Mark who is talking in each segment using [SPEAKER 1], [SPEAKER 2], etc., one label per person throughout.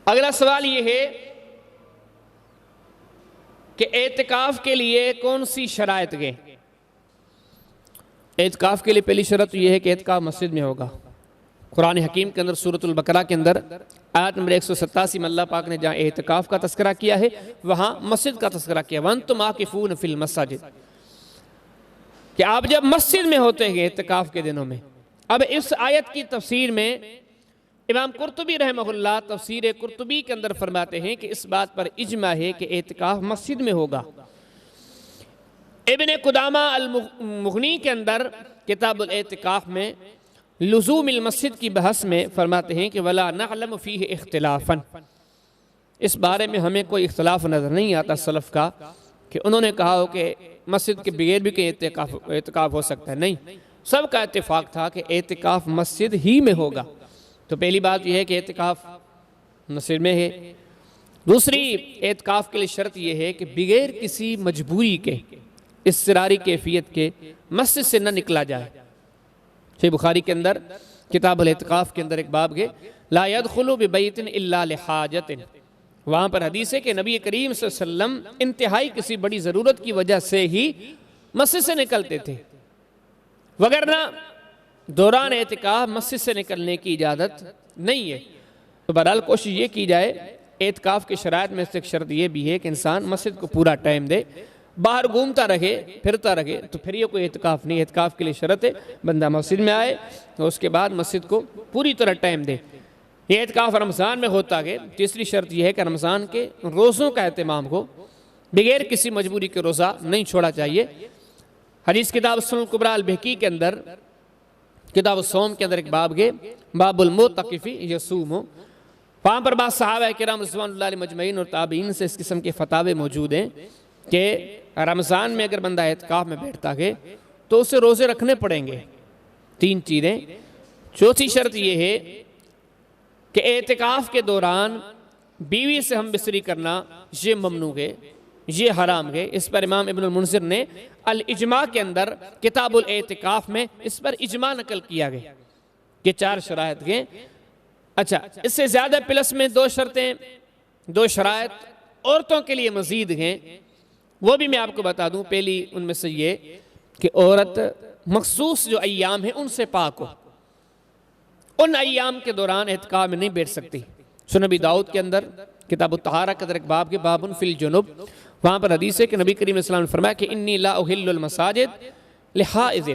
[SPEAKER 1] اگلا سوال یہ ہے کہ اعتکاف کے لیے کون سی شرائط ہیں؟ اعتکاف کے لیے پہلی شرط یہ ہے کہ اعتکاف مسجد میں ہوگا۔ قرآن حکیم کے اندر سورۃ البقرہ کے اندر آیت نمبر 187 میں اللہ پاک نے جہاں اعتکاف کا تذکرہ کیا ہے وہاں مسجد کا تذکرہ کیا، وَأَنْتُمْ عَاكِفُونَ فِي الْمَسَاجِدِ، کہ آپ جب مسجد میں ہوتے ہیں اعتکاف کے دنوں میں۔ اب اس آیت کی تفسیر میں امام قرطبی رحمہ اللہ تفسیر قرطبی کے اندر فرماتے ہیں کہ اس بات پر اجماع ہے کہ اعتکاف مسجد میں ہوگا۔ ابن قدامہ المغنی کے اندر کتاب الاعتکاف میں لزوم المسجد کی بحث میں فرماتے ہیں کہ وَلَا نَعْلَمُ فِيهِ اخْتِلَافًا، اس بارے میں ہمیں کوئی اختلاف نظر نہیں آتا سلف کا کہ انہوں نے کہا ہو کہ مسجد کے بغیر بھی کہ اعتکاف ہو سکتا ہے، نہیں، سب کا اتفاق تھا کہ اعتکاف مسجد ہی میں ہوگا۔ تو پہلی بات یہ ہے کہ اعتکاف مسجد میں ہے۔ دوسری اعتکاف کے لیے شرط یہ ہے کہ بغیر کسی مجبوری کے، اضطراری کیفیت کے مسجد سے نہ نکلا جائے۔ صحیح بخاری کے اندر کتاب الاعتکاف کے اندر ایک باب ہے لا يدخل ببیت الا لحاجت، وہاں پر حدیث ہے کہ نبی کریم صلی اللہ علیہ وسلم انتہائی کسی بڑی ضرورت کی وجہ سے ہی مسجد سے نکلتے تھے، وگرنہ دوران اعتکاف مسجد سے نکلنے کی اجازت نہیں ہے۔ تو بہرحال کوشش یہ کی جائے، اعتکاف کی شرائط میں سے ایک شرط یہ بھی ہے کہ انسان مسجد کو پورا ٹائم دے، باہر گھومتا رہے پھرتا رہے تو پھر یہ کوئی اعتکاف نہیں۔ اعتکاف کے لیے شرط ہے بندہ مسجد میں آئے اور اس کے بعد مسجد کو پوری طرح ٹائم دے۔ یہ اعتکاف رمضان میں ہوتا ہے۔ تیسری شرط یہ ہے کہ رمضان کے روزوں کا اہتمام ہو، بغیر کسی مجبوری کے روزہ نہیں چھوڑا چاہیے۔ حدیث کتاب سنن الکبریٰ البیہقی کے اندر کتاب الصوم کے اندر ایک باب ہے باب المعتکف یصوم، وہاں پر بعض صحابہ کرام رضوان اللہ علیہم مجمعین اور تابعین سے اس قسم کے فتاوے موجود ہیں کہ رمضان میں اگر بندہ اعتکاف میں بیٹھتا ہے تو اسے روزے رکھنے پڑیں گے، 3 چیزیں۔ چوتھی شرط یہ ہے کہ اعتکاف کے دوران بیوی سے ہم بستری کرنا یہ ممنوع ہے، یہ حرام ہے۔ اس پر امام ابن المنذر نے الاجماع کے اندر کتاب الاعتکاف میں اس پر اجماع نقل کیا گیا کہ 4 شرائط ہیں۔ اچھا، اس سے زیادہ پلس میں 2 شرطیں، 2 شرائط عورتوں کے لیے مزید ہیں، وہ بھی میں آپ کو بتا دوں۔ پہلی ان میں سے یہ کہ عورت مخصوص جو ایام ہیں ان سے پاک ہو، ان ایام کے دوران اعتکاف میں نہیں بیٹھ سکتی۔ سنن ابی داؤد کے اندر کتاب الطہارہ کے اندر ایک باب کے بابٌ فی الجنب، وہاں پر حدیث ہے کہ نبی کریم صلی اللہ علیہ وسلم نے فرمایا کہ انی لا احل المساجد لحائض،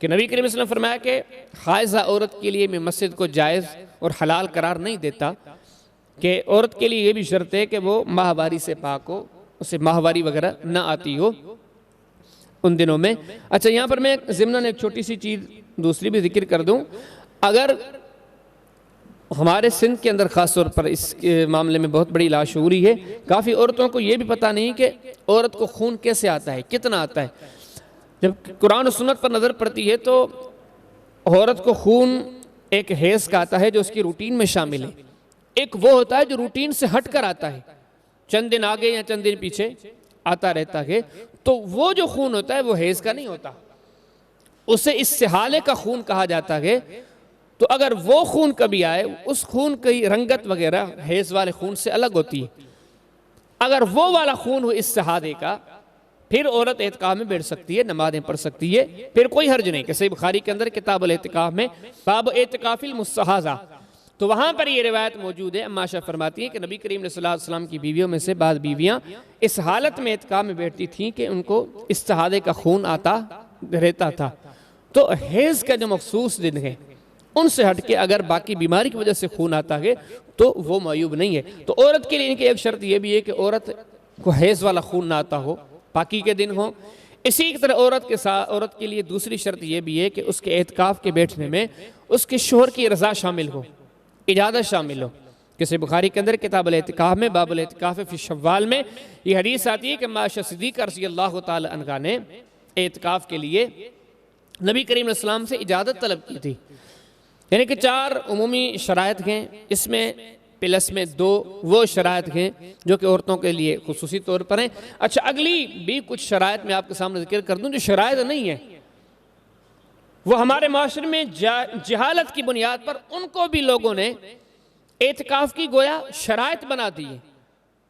[SPEAKER 1] کہ نبی کریم صلی اللہ علیہ وسلم نے فرمایا کہ حائضہ عورت کے لیے میں مسجد کو جائز اور حلال قرار نہیں دیتا، کہ عورت کے لیے یہ بھی شرط ہے کہ وہ ماہواری سے پاک ہو، اسے ماہواری وغیرہ نہ آتی ہو ان دنوں میں۔ اچھا، یہاں پر میں ضمناً ایک چھوٹی سی چیز دوسری بھی ذکر کر دوں۔ اگر ہمارے سندھ کے اندر خاص طور پر اس معاملے میں بہت بڑی لاشعوری ہے، کافی عورتوں کو یہ بھی پتہ نہیں کہ عورت کو خون کیسے آتا ہے، کتنا آتا ہے۔ جب قرآن و سنت پر نظر پڑتی ہے تو عورت کو خون ایک حیض کا آتا ہے جو اس کی روٹین میں شامل ہے، ایک وہ ہوتا ہے جو روٹین سے ہٹ کر آتا ہے، چند دن آگے یا چند دن پیچھے آتا رہتا ہے، تو وہ جو خون ہوتا ہے وہ حیض کا نہیں ہوتا، اسے استحالے کا خون کہا جاتا ہے۔ تو اگر وہ خون کبھی آئے، اس خون کی رنگت وغیرہ حیض والے خون سے الگ ہوتی ہے۔ اگر وہ والا خون ہو استحادے کا، پھر عورت اعتکاف میں بیٹھ سکتی ہے، نمازیں پڑھ سکتی ہے، پھر کوئی حرج نہیں۔ کہ صحیح بخاری کے اندر کتاب الاعتکاف میں باب اعتکاف المستحاضہ، تو وہاں پر یہ روایت موجود ہے۔ اما عائشہ فرماتی ہیں کہ نبی کریم صلی اللہ علیہ وسلم کی بیویوں میں سے بعض بیویاں اس حالت میں اعتکاف میں بیٹھتی تھیں کہ ان کو استحادے کا خون آتا رہتا تھا۔ تو حیض کا جو مخصوص دن ہے ان سے ہٹ کے اگر باقی بیماری کی وجہ سے خون آتا ہے تو وہ معیوب نہیں ہے۔ تو عورت کے لیے ان کی ایک شرط یہ بھی ہے کہ عورت کو حیض والا خون نہ آتا ہو، پاکی کے دن ہو۔ اسی طرح عورت کے لیے دوسری شرط یہ بھی ہے کہ اس کے اعتکاف کے بیٹھنے میں اس کے شوہر کی رضا شامل ہو، اجازت شامل ہو۔ کسی بخاری کے اندر کتاب الاعتکاف میں باب الاعتکاف فی شوال میں یہ حدیث آتی ہے کہ عائشہ صدیقہ رضی اللہ تعالی عنہا نے اعتکاف کے لیے نبی کریم علیہ السلام سے اجازت طلب کی تھی۔ یعنی کہ 4 عمومی شرائط ہیں، اس میں پلس میں 2 وہ شرائط ہیں جو کہ عورتوں کے لیے خصوصی طور پر ہیں۔ اچھا، اگلی بھی کچھ شرائط میں آپ کے سامنے ذکر کر دوں جو شرائط نہیں ہیں، وہ ہمارے معاشرے میں جہالت کی بنیاد پر ان کو بھی لوگوں نے اعتکاف کی گویا شرائط بنا دی ہے،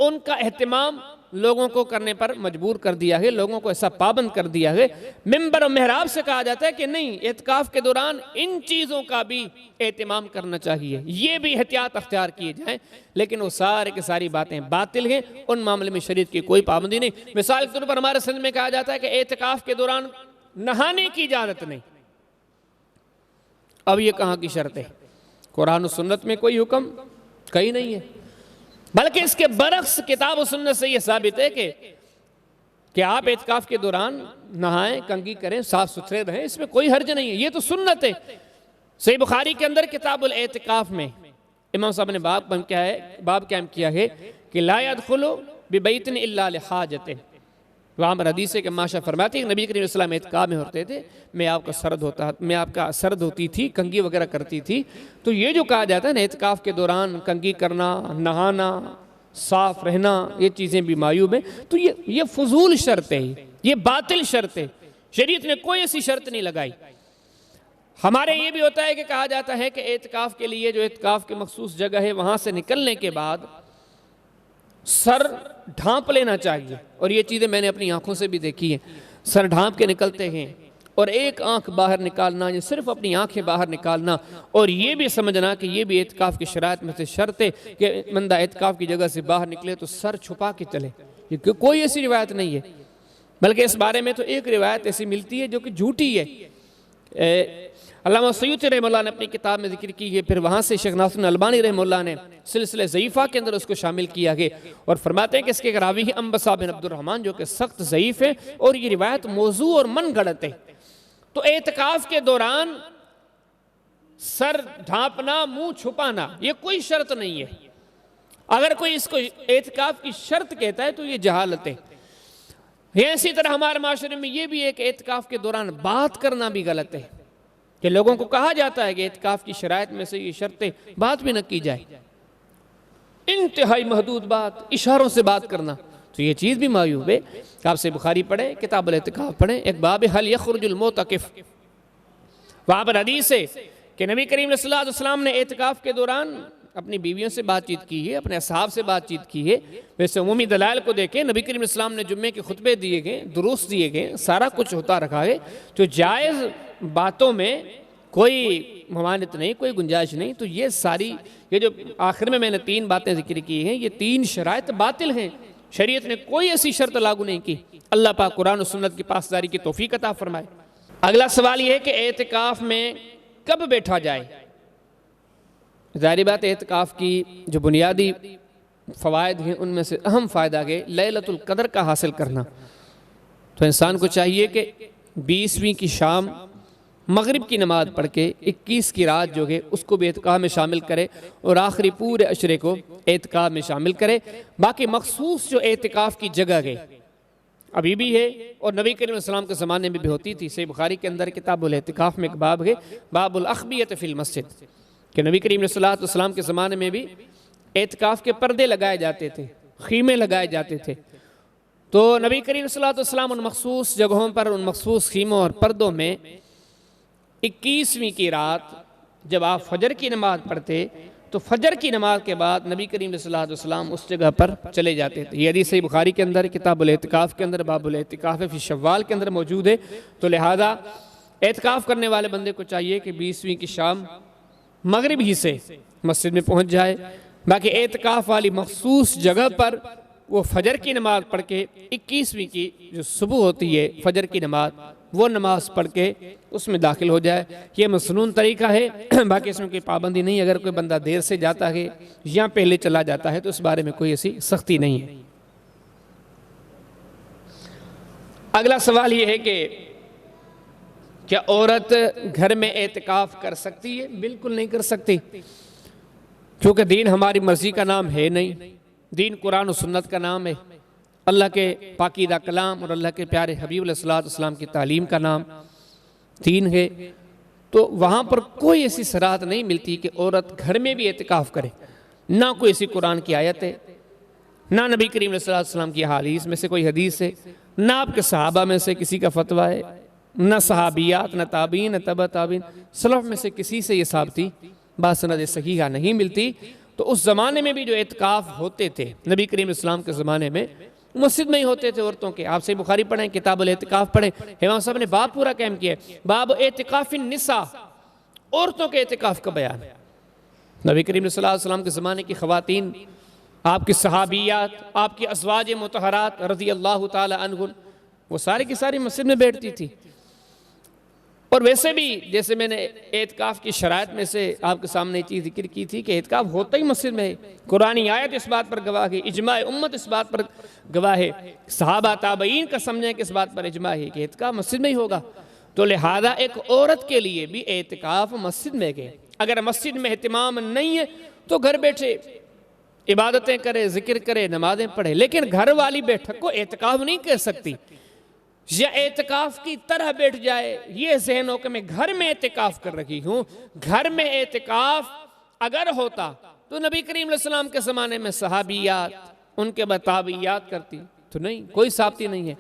[SPEAKER 1] ان کا اہتمام لوگوں کو کرنے پر مجبور کر دیا ہے، لوگوں کو ایسا پابند کر دیا ہے۔ ممبر و محراب سے کہا جاتا ہے کہ نہیں، اعتکاف کے دوران ان چیزوں کا بھی اہتمام کرنا چاہیے، یہ بھی احتیاط اختیار کیے جائیں، لیکن وہ سارے کی ساری باتیں باطل ہیں، ان معاملے میں شریعت کی کوئی پابندی نہیں۔ مثال کے طور پر ہمارے سندھ میں کہا جاتا ہے کہ اعتکاف کے دوران نہانے کی اجازت نہیں۔ اب یہ کہاں کی شرط ہے؟ قرآن و سنت میں کوئی حکم کہیں نہیں ہے، بلکہ اس کے برعکس کتاب و سنت سے یہ ثابت ہے کہ آپ اعتکاف کے دوران نہائیں، کنگھی کریں، صاف ستھرے رہیں، اس میں کوئی حرج نہیں ہے، یہ تو سنت ہے۔ صحیح بخاری کے اندر کتاب الاعتکاف میں امام صاحب نے باب قائم کیا ہے کہ لا يدخل ببیت الا لحاجت۔ وہاں پر حدیث ہے کہ ماشا فرماتے ہیں کہ نبی کریم صلی اللہ علیہ وسلم اعتکاف میں ہوتے تھے، میں آپ کا سرد ہوتی تھی، کنگھی وغیرہ کرتی تھی، تو یہ جو کہا جاتا ہے نا اعتکاف کے دوران کنگھی کرنا، نہانا، صاف رہنا، یہ چیزیں بھی معیوب ہیں، تو یہ فضول شرط ہے، یہ باطل شرط ہے، شریعت نے کوئی ایسی شرط نہیں لگائی۔ ہمارے یہ بھی ہوتا ہے کہ کہا جاتا ہے کہ اعتکاف کے لیے جو اعتکاف کی مخصوص جگہ ہے وہاں سے نکلنے کے بعد سر ڈھانپ لینا چاہیے، اور یہ چیزیں میں نے اپنی آنکھوں سے بھی دیکھی ہیں، سر ڈھانپ کے نکلتے ہیں اور ایک آنکھ باہر نکالنا، یہ صرف اپنی آنکھیں باہر نکالنا، اور یہ بھی سمجھنا کہ یہ بھی اعتکاف کی شرائط میں سے شرط ہے کہ بندہ اعتکاف کی جگہ سے باہر نکلے تو سر چھپا کے چلے، کیونکہ کوئی ایسی روایت نہیں ہے، بلکہ اس بارے میں تو ایک روایت ایسی ملتی ہے جو کہ جھوٹی ہے۔ علامہ سیوطی رحمہ اللہ نے اپنی کتاب میں ذکر کی ہے، پھر وہاں سے شیخ ناصر الالبانی رحمہ اللہ نے سلسلہ ضعیفہ کے اندر اس کو شامل کیا گیا، اور فرماتے ہیں کہ اس کے راوی ہیں انبسا بن عبد الرحمن، جو کہ سخت ضعیف ہے، اور یہ روایت موضوع اور من گھڑت ہے۔ تو اعتکاف کے دوران سر ڈھانپنا، منہ چھپانا، یہ کوئی شرط نہیں ہے۔ اگر کوئی اس کو اعتکاف کی شرط کہتا ہے تو یہ جہالت ہے۔ اسی طرح ہمارے معاشرے میں یہ بھی ہے کہ اعتکاف کے دوران بات کرنا بھی غلط ہے، کہ لوگوں کو کہا جاتا ہے کہ اعتکاف کی شرائط میں سے یہ شرط ہے بات بھی نہ کی جائے، انتہائی محدود بات، اشاروں سے بات کرنا، تو یہ چیز بھی معیوب ہے۔ آپ سے بخاری پڑھیں، کتاب الاعتکاف پڑھیں، ایک باب حل یخرج المعتکف، وہاں پر حدیث ہے کہ نبی کریم صلی اللہ علیہ وسلم نے اعتکاف کے دوران اپنی بیویوں سے بات چیت کی ہے، اپنے اصحاب سے بات چیت کی ہے۔ ویسے عمومی دلائل کو دیکھیں، نبی کریم صلی اللہ علیہ وسلم نے جمعے کے خطبے دیے گئے، دروس دیے گئے، سارا کچھ ہوتا رکھا ہے، تو جائز باتوں میں کوئی ممانعت نہیں، کوئی گنجائش نہیں۔ تو یہ ساری، یہ جو آخر میں نے 3 باتیں ذکر کی ہیں، یہ 3 شرائط باطل ہیں، شریعت نے کوئی ایسی شرط لاگو نہیں کی۔ اللہ پاک قرآن و سنت کی پاسداری کی توفیق عطا فرمائے۔ اگلا سوال یہ ہے کہ اعتکاف میں کب بیٹھا جائے؟ ظاہری بات ہے، اعتکاف کی جو بنیادی فوائد ہیں ان میں سے اہم فائدہ ہے لیلۃ القدر کا حاصل کرنا۔ تو انسان کو چاہیے کہ 20ویں کی شام مغرب کی نماز پڑھ کے 21 کی رات جو ہے اس کو بھی اعتکاف میں شامل کرے، اور آخری پورے عشرے کو اعتکاف میں شامل کرے۔ باقی مخصوص جو اعتکاف کی جگہ ہے ابھی بھی ہے، اور نبی کریم صلی اللہ علیہ وسلم کے زمانے میں بھی ہوتی تھی۔ صحیح بخاری کے اندر کتاب الاعتکاف میں ایک باب ہے، باب الاخبیۃ فی المسجد، کہ نبی کریم صلی اللہ علیہ وسلم کے زمانے میں بھی اعتکاف کے پردے لگائے جاتے تھے، خیمے لگائے جاتے تھے۔ تو نبی کریم صلی اللہ علیہ وسلم ان مخصوص جگہوں پر، ان مخصوص خیموں اور پردوں میں 21ویں کی رات جب آپ فجر کی نماز پڑھتے تو فجر کی نماز کے بعد نبی کریم صلی اللہ علیہ وسلم اس جگہ پر چلے جاتے تھے۔ یہ حدیث صحیح بخاری کے اندر کتاب الاعتکاف کے اندر باب الاعتکاف فی شوال کے اندر موجود ہے۔ تو لہذا اعتکاف کرنے والے بندے کو چاہیے کہ 20ویں کی شام مغرب ہی سے مسجد میں پہنچ جائے۔ باقی اعتکاف والی مخصوص جگہ پر وہ فجر کی نماز پڑھ کے 21ویں کی جو صبح ہوتی ہے فجر کی نماز، وہ نماز پڑھ کے اس میں داخل ہو جائے۔ یہ مسنون طریقہ ہے، باقی اس میں کوئی پابندی نہیں۔ اگر کوئی بندہ دیر سے جاتا ہے یا پہلے چلا جاتا ہے تو اس بارے میں کوئی ایسی سختی نہیں ہے۔ اگلا سوال یہ ہے کہ کیا عورت گھر میں اعتکاف کر سکتی ہے؟ بالکل نہیں کر سکتی، کیونکہ دین ہماری مرضی کا نام ہے نہیں، دین قرآن و سنت کا نام ہے، اللہ کے پاکیزہ کلام اور اللہ کے پیارے حبیب علیہ السلام کی تعلیم کا نام دین ہے۔ تو وہاں پر کوئی ایسی صراحت نہیں ملتی کہ عورت گھر میں بھی اعتکاف کرے، نہ کوئی ایسی قرآن کی آیت ہے، نہ نبی کریم علیہ السلام کی حدیث میں سے کوئی حدیث ہے، نہ آپ کے صحابہ میں سے کسی کا فتویٰ ہے، نہ صحابیات، نہ تابعین، نہ تبع تابعین، سلف میں سے کسی سے یہ ثابتی باسند صحیحہ نہیں ملتی۔ تو اس زمانے میں بھی جو اعتکاف ہوتے تھے نبی کریم اسلام کے زمانے میں مسجد میں ہی ہوتے تھے عورتوں کے. آپ صحیح بخاری پڑھیں, کتاب الاعتکاف پڑھیں, امام صاحب نے باب پورا قائم کیا ہے, باب اعتکاف النساء, عورتوں کے اعتکاف کا بیان. نبی کریم صلی اللہ علیہ وسلم کے زمانے کی خواتین, آپ کی صحابیات, آپ کی ازواج مطہرات رضی اللہ تعالی عنہ, وہ ساری کی ساری مسجد میں بیٹھتی تھی. اور ویسے بھی جیسے میں نے اعتکاف کی شرائط میں سے آپ کے سامنے یہ چیز ذکر کی تھی کہ اعتکاف ہوتا ہی مسجد میں ہے. قرآنی آیت اس بات پر گواہ ہے, اجماع امت اس بات پر گواہ ہے, صحابہ تابعین کا سمجھیں کہ اس بات پر اجماع ہے کہ اعتکاف مسجد میں ہی ہوگا. تو لہذا ایک عورت کے لیے بھی اعتکاف مسجد میں گئے. اگر مسجد میں اہتمام نہیں ہے تو گھر بیٹھے عبادتیں کرے, ذکر کرے, نمازیں پڑھے, لیکن گھر والی بیٹھک کو اعتکاف نہیں کہہ سکتی. یا اعتکاف کی طرح بیٹھ جائے, یہ ذہن ہو کہ میں گھر میں اعتکاف کر رہی ہوں. گھر میں اعتکاف اگر ہوتا تو نبی کریم علیہ السلام کے زمانے میں صحابیات ان کے تابعیات کرتی, تو نہیں, کوئی ثابتی نہیں ہے.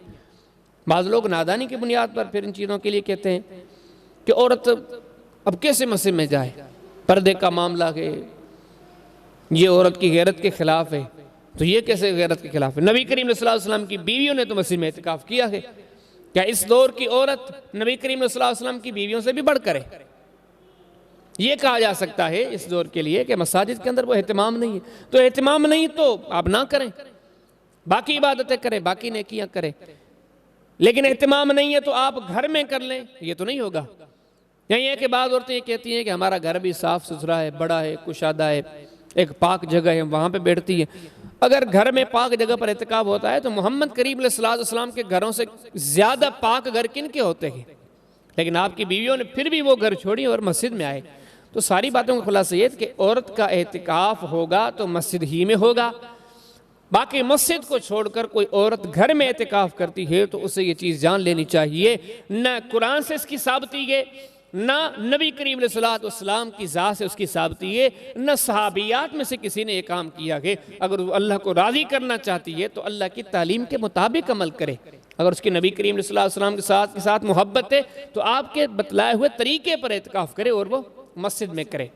[SPEAKER 1] بعض لوگ نادانی کی بنیاد پر پھر ان چیزوں کے لیے کہتے ہیں کہ عورت اب کیسے مسجد میں جائے, پردے کا معاملہ ہے, یہ عورت کی غیرت کے خلاف ہے. تو یہ کیسے غیرت کے خلاف ہے؟ نبی کریم صلی اللہ علیہ وسلم کی بیویوں نے تو مسجد میں اعتکاف کیا ہے. کیا اس دور کی عورت نبی کریم صلی اللہ علیہ وسلم کی بیویوں سے بھی بڑھ کر ہے؟ یہ کہا جا سکتا ہے اس دور کے لیے کہ مساجد کے اندر وہ اہتمام نہیں ہے. تو اہتمام نہیں تو آپ نہ کریں, باقی عبادتیں کریں, باقی نیکیاں کریں, لیکن اہتمام نہیں ہے تو آپ گھر میں کر لیں, یہ تو نہیں ہوگا. یہی ہے کہ بعض عورتیں یہ کہتی ہیں کہ ہمارا گھر بھی صاف ستھرا ہے, بڑا ہے, کشادہ ہے, ایک پاک جگہ ہے, وہاں پہ بیٹھتی ہیں. اگر گھر میں پاک جگہ پر اعتکاف ہوتا ہے تو محمد کریم علیہ السلام کے گھروں سے زیادہ پاک گھر کن کے ہوتے ہیں؟ لیکن آپ کی بیویوں نے پھر بھی وہ گھر چھوڑی اور مسجد میں آئے. تو ساری باتوں کا خلاصہ یہ ہے کہ عورت کا اعتکاف ہوگا تو مسجد ہی میں ہوگا. باقی مسجد کو چھوڑ کر کوئی عورت گھر میں اعتکاف کرتی ہے تو اسے یہ چیز جان لینی چاہیے, نہ قرآن سے اس کی ثابتی ہے, نہ نبی کریم علیہ السلام کی ذات سے اس کی ثابتی ہے, نہ صحابیات میں سے کسی نے یہ کام کیا ہے. اگر وہ اللہ کو راضی کرنا چاہتی ہے تو اللہ کی تعلیم کے مطابق عمل کرے. اگر اس کی نبی کریم علیہ السلام کے ساتھ محبت ہے تو آپ کے بتلائے ہوئے طریقے پر اعتکاف کرے اور وہ مسجد میں کرے.